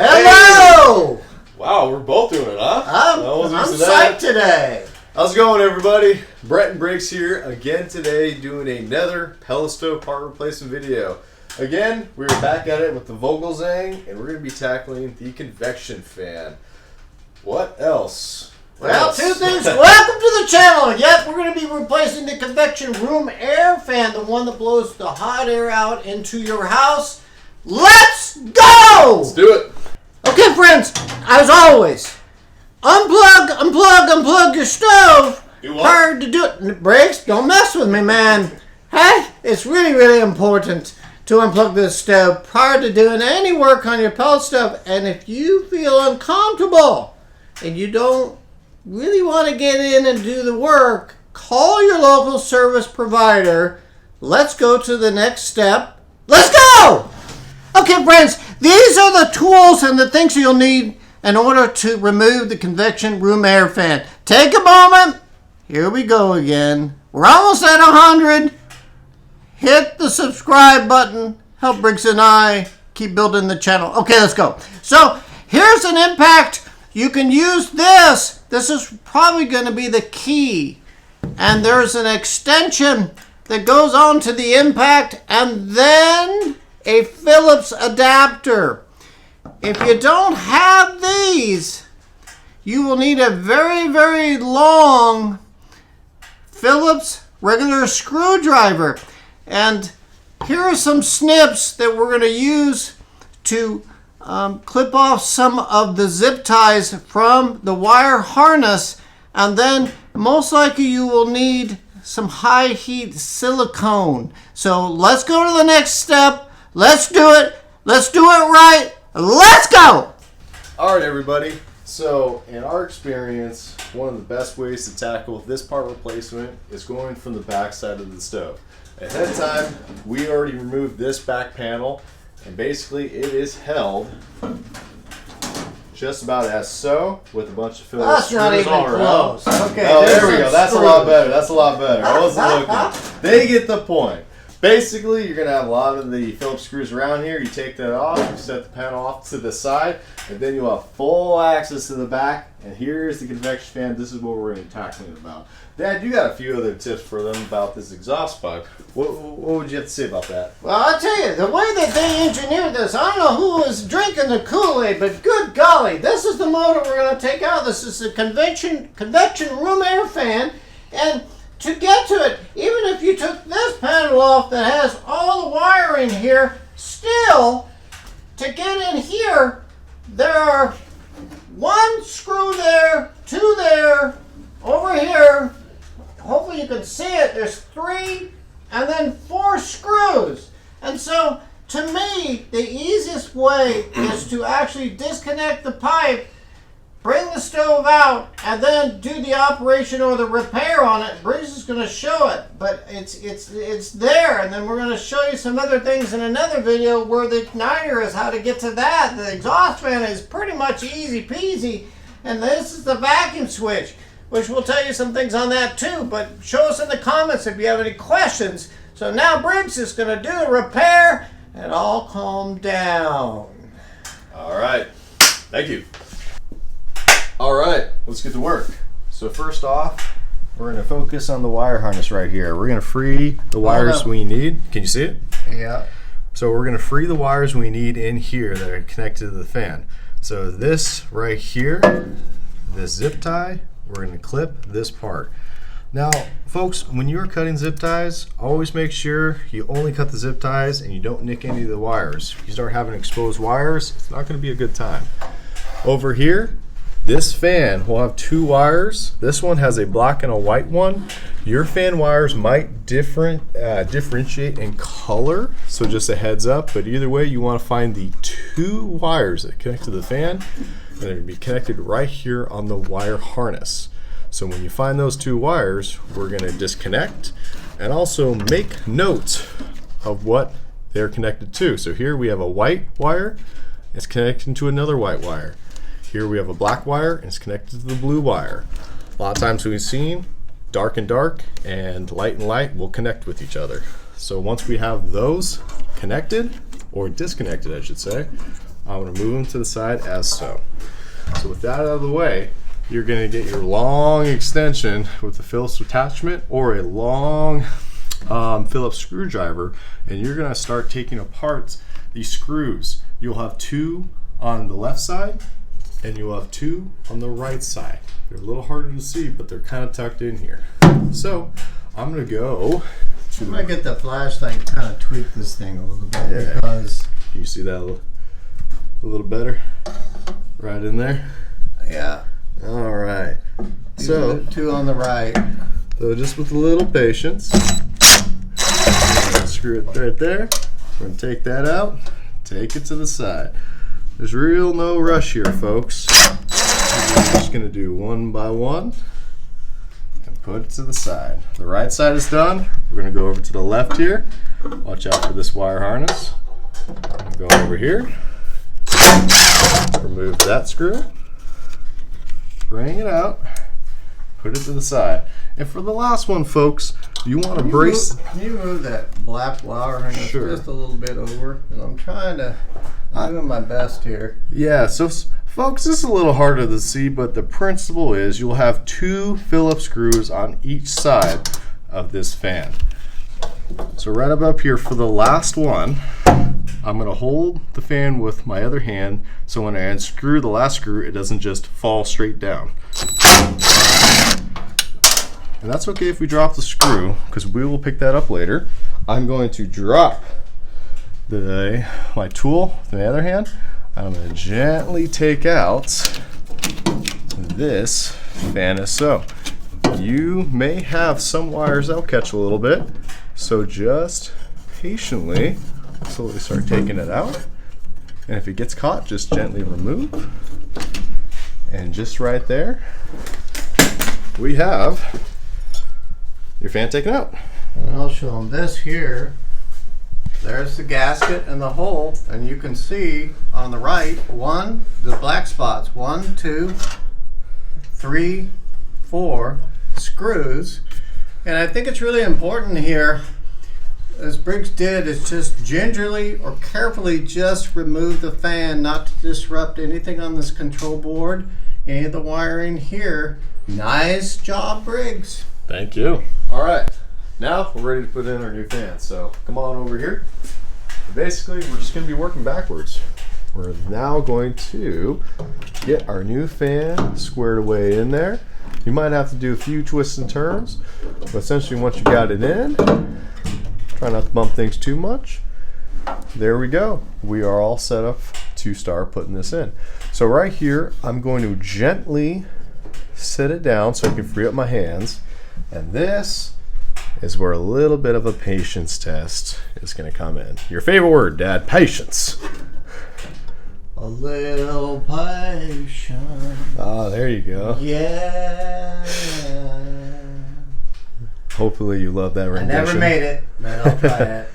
Hello! Hey. Wow, we're both doing it, huh? I'm psyched today. How's it going, everybody? Brett and Briggs here again today doing another pellet stove part replacement video. Again, we're back at it with the Vogelzang, and we're going to be tackling the convection fan. What else? Well, two things. Welcome to the channel. Yep, we're going to be replacing the convection room air fan, the one that blows the hot air out into your house. Let's go! Let's do it. Okay, friends, as always, unplug your stove. Do what? Hard to do it. Briggs, don't mess with me, man. Hey, it's really important to unplug this stove prior to doing any work on your pellet stove. And if you feel uncomfortable and you don't really want to get in and do the work, call your local service provider. Let's go to the next step. Let's go! Okay, friends, these are the tools and the things you'll need in order to remove the convection room air fan. Take a moment. Here we go again. We're almost at 100. Hit the subscribe button. Help Briggs and I keep building the channel. Okay, let's go. So here's an impact. You can use this. This is probably going to be the key. And there's an extension that goes on to the impact, and then a Phillips adapter. If you don't have these, you will need a very long Phillips regular screwdriver. And here are some snips that we're going to use to clip off some of the zip ties from the wire harness. And then most likely you will need some high heat silicone. So let's go to the next step. Let's do it. Let's do it right. Let's go. All right, everybody. So in our experience, one of the best ways to tackle this part replacement is going from the back side of the stove. Ahead of time, we already removed this back panel, and basically it is held just about as so, with a bunch of Phillips screws all around. Okay, oh, there we go. That's a lot better. That's a lot better. I wasn't looking. They get the point. Basically, you're going to have a lot of the Phillips screws around here. You take that off, you set the panel off to the side, and then you'll have full access to the back. And here's the convection fan. This is what we're going to be tackling about. Dad, you got a few other tips for them about this exhaust pipe. What would you have to say about that? Well, I'll tell you, the way that they engineered this, I don't know who was drinking the Kool-Aid, but good golly, this is the motor we're going to take out. This is the convection room air fan. And to get to it, even if you took this panel off that has all the wiring here, still, to get in here, there are one screw there, two there, over here. Hopefully you can see it. There's 3 and then 4 screws. And so, to me, the easiest way is to actually disconnect the pipe, bring the stove out, and then do the operation or the repair on it. Briggs is going to show it, but it's there. And then we're going to show you some other things in another video where the igniter is, how to get to that. The exhaust fan is pretty much easy peasy, and this is the vacuum switch, which will tell you some things on that too. But show us in the comments if you have any questions. So now Briggs is going to do the repair, and I'll calm down. All right. Thank you. All right, let's get to work. So first off, we're going to focus on the wire harness right here. We're going to free the wires we need. Can you see it? Yeah. So we're going to free the wires we need in here that are connected to the fan. So this right here, this zip tie, we're going to clip this part. Now, folks, when you're cutting zip ties, always make sure you only cut the zip ties and you don't nick any of the wires. If you start having exposed wires, it's not going to be a good time. Over here, this fan will have 2 wires. This one has a black and a white one. Your fan wires might differentiate in color, so just a heads up. But either way, you want to find the 2 wires that connect to the fan, and they're going to be connected right here on the wire harness. So when you find those 2 wires, we're going to disconnect and also make notes of what they're connected to. So here we have a white wire. It's connected to another white wire. Here we have a black wire, and it's connected to the blue wire. A lot of times we've seen dark and light will connect with each other. So once we have those connected, or disconnected I should say, I'm going to move them to the side as so. So with that out of the way, you're going to get your long extension with the Phillips attachment or a long Phillips screwdriver, and you're going to start taking apart these screws. You'll have 2 on the left side and you'll have 2 on the right side. They're a little harder to see, but they're kind of tucked in here. So I'm going to go to... I'm going to get the flashlight, kind of tweak this thing a little bit, because... Can you see that a little better? Right in there? Yeah. All right. So 2 on the right. So just with a little patience, screw it right there. We're going to take that out, take it to the side. There's real no rush here, folks. We're just going to do one by one and put it to the side. The right side is done. We're going to go over to the left here. Watch out for this wire harness. Go over here. Remove that screw. Bring it out. Put it to the side. And for the last one, folks, you want to brace. Can you move that black wire harness just a little bit over? And I'm doing my best here. Yeah, so folks, this is a little harder to see, but the principle is you'll have 2 Phillips screws on each side of this fan. So right up here for the last one, I'm going to hold the fan with my other hand so when I unscrew the last screw, it doesn't just fall straight down. And that's okay if we drop the screw, because we will pick that up later. I'm going to drop my tool with my other hand. I'm going to gently take out this fan as so. You may have some wires that'll catch a little bit, so just patiently slowly start taking it out. And if it gets caught, just gently remove. And just right there, we have your fan taken out. And I'll show them this here. There's the gasket and the hole, and you can see on the right, the black spots, 1, 2, 3, 4 screws. And I think it's really important here, as Briggs did, is just gingerly or carefully just remove the fan, not to disrupt anything on this control board, any of the wiring here. Nice job, Briggs. Thank you. All right, now we're ready to put in our new fan. So come on over here. Basically, we're just going to be working backwards. We're now going to get our new fan squared away in there. You might have to do a few twists and turns, but essentially once you got it in, try not to bump things too much. There we go. We are all set up to start putting this in. So right here, I'm going to gently sit it down so I can free up my hands. And this is where a little bit of a patience test is going to come in. Your favorite word, Dad, patience. A little patience. Oh, there you go. Yeah. Hopefully you love that rendition. I never made it, but I'll try it.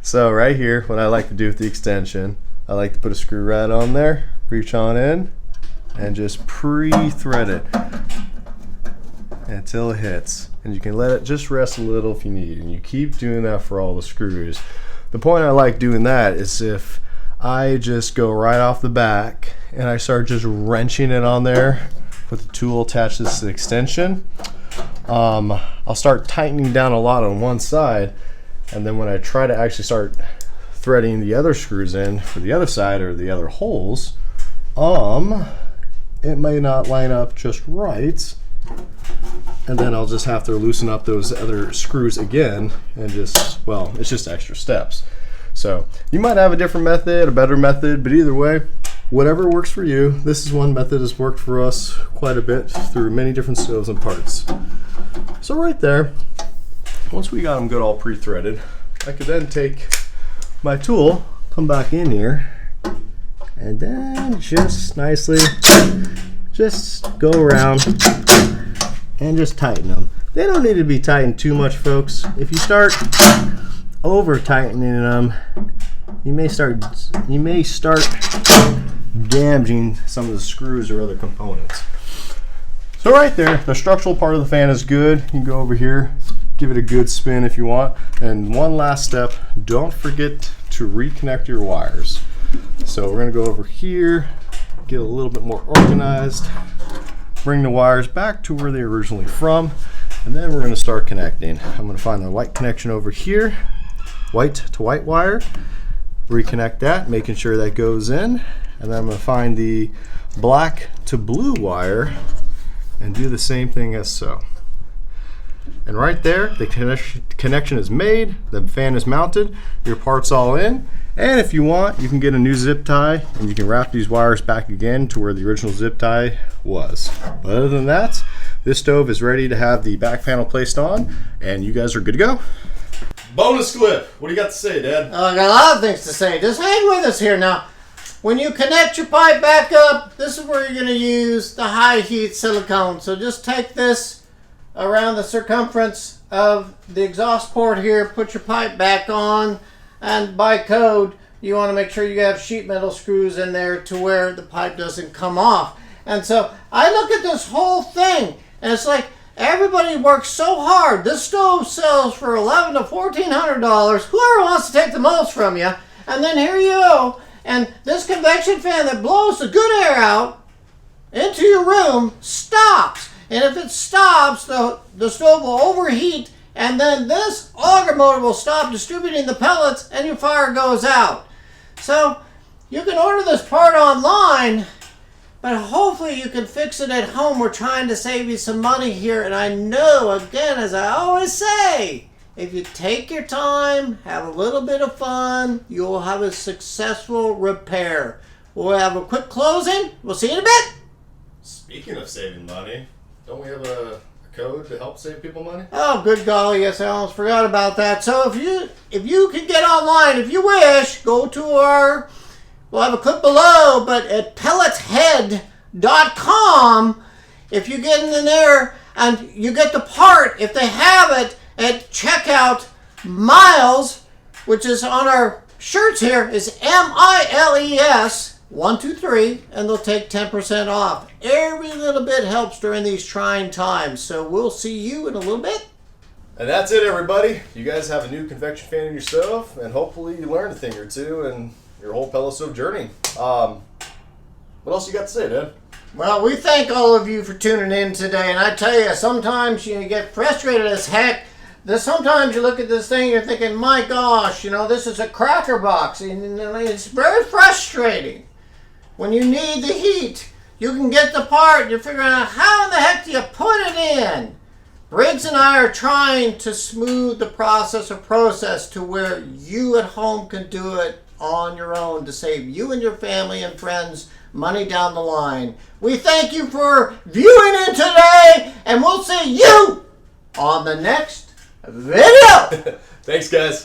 So right here, what I like to do with the extension, I like to put a screw right on there, reach on in, and just pre-thread it until it hits. And you can let it just rest a little if you need. And you keep doing that for all the screws. The point I like doing that is if I just go right off the back and I start just wrenching it on there with the tool attached to this extension, I'll start tightening down a lot on one side, and then when I try to actually start threading the other screws in for the other side or the other holes, it may not line up just right, and then I'll just have to loosen up those other screws again, and just, well, it's just extra steps. So you might have a different method, a better method, but either way, whatever works for you. This is one method that's worked for us quite a bit through many different stoves and parts. So right there, once we got them good all pre-threaded, I could then take my tool, come back in here, and then just nicely just go around and just tighten them. They don't need to be tightened too much, folks. If you start over tightening them, you may start damaging some of the screws or other components. So right there, the structural part of the fan is good. You can go over here, give it a good spin if you want. And one last step, don't forget to reconnect your wires. So we're gonna go over here, get a little bit more organized, bring the wires back to where they're originally from, and then we're gonna start connecting. I'm gonna find the white connection over here, white to white wire, reconnect that, making sure that goes in, and then I'm gonna find the black to blue wire and do the same thing as so. And right there, the connection is made, the fan is mounted, your part's all in, and if you want, you can get a new zip tie and you can wrap these wires back again to where the original zip tie was. But other than that, this stove is ready to have the back panel placed on, and you guys are good to go. Bonus clip. What do you got to say, Dad? Oh, I got a lot of things to say. Just hang with us here now. When you connect your pipe back up, this is where you're going to use the high heat silicone. So just take this around the circumference of the exhaust port here, put your pipe back on, and by code, you want to make sure you have sheet metal screws in there to where the pipe doesn't come off. And so I look at this whole thing, and it's like everybody works so hard. This stove sells for $1,100 to $1,400. Whoever wants to take the most from you, and then here you go. And this convection fan that blows the good air out into your room stops. And if it stops, the stove will overheat, and then this auger motor will stop distributing the pellets and your fire goes out. So you can order this part online, but hopefully you can fix it at home. We're trying to save you some money here, and I know, again, as I always say, if you take your time, have a little bit of fun, you'll have a successful repair. We'll have a quick closing. We'll see you in a bit. Speaking of saving money, don't we have a code to help save people money? Oh, good golly, yes, I almost forgot about that. So if you can get online, if you wish, go to we'll have a clip below, but at pelletshead.com, if you get in there and you get the part, if they have it at checkout, Miles, which is on our shirts here, is MILES 123, and they'll take 10% off. Every little bit helps during these trying times. So we'll see you in a little bit. And that's it, everybody. You guys have a new convection fan in your stove, and hopefully you learned a thing or two in your whole pellet stove journey. What else you got to say, Dad? Well, we thank all of you for tuning in today, and I tell you, sometimes you get frustrated as heck. Sometimes you look at this thing, you're thinking, my gosh, this is a cracker box, and it's very frustrating. When you need the heat, you can get the part, you're figuring out how in the heck do you put it in. Briggs and I are trying to smooth the process to where you at home can do it on your own to save you and your family and friends money down the line. We thank you for viewing in today, and we'll see you on the next video. Thanks, guys.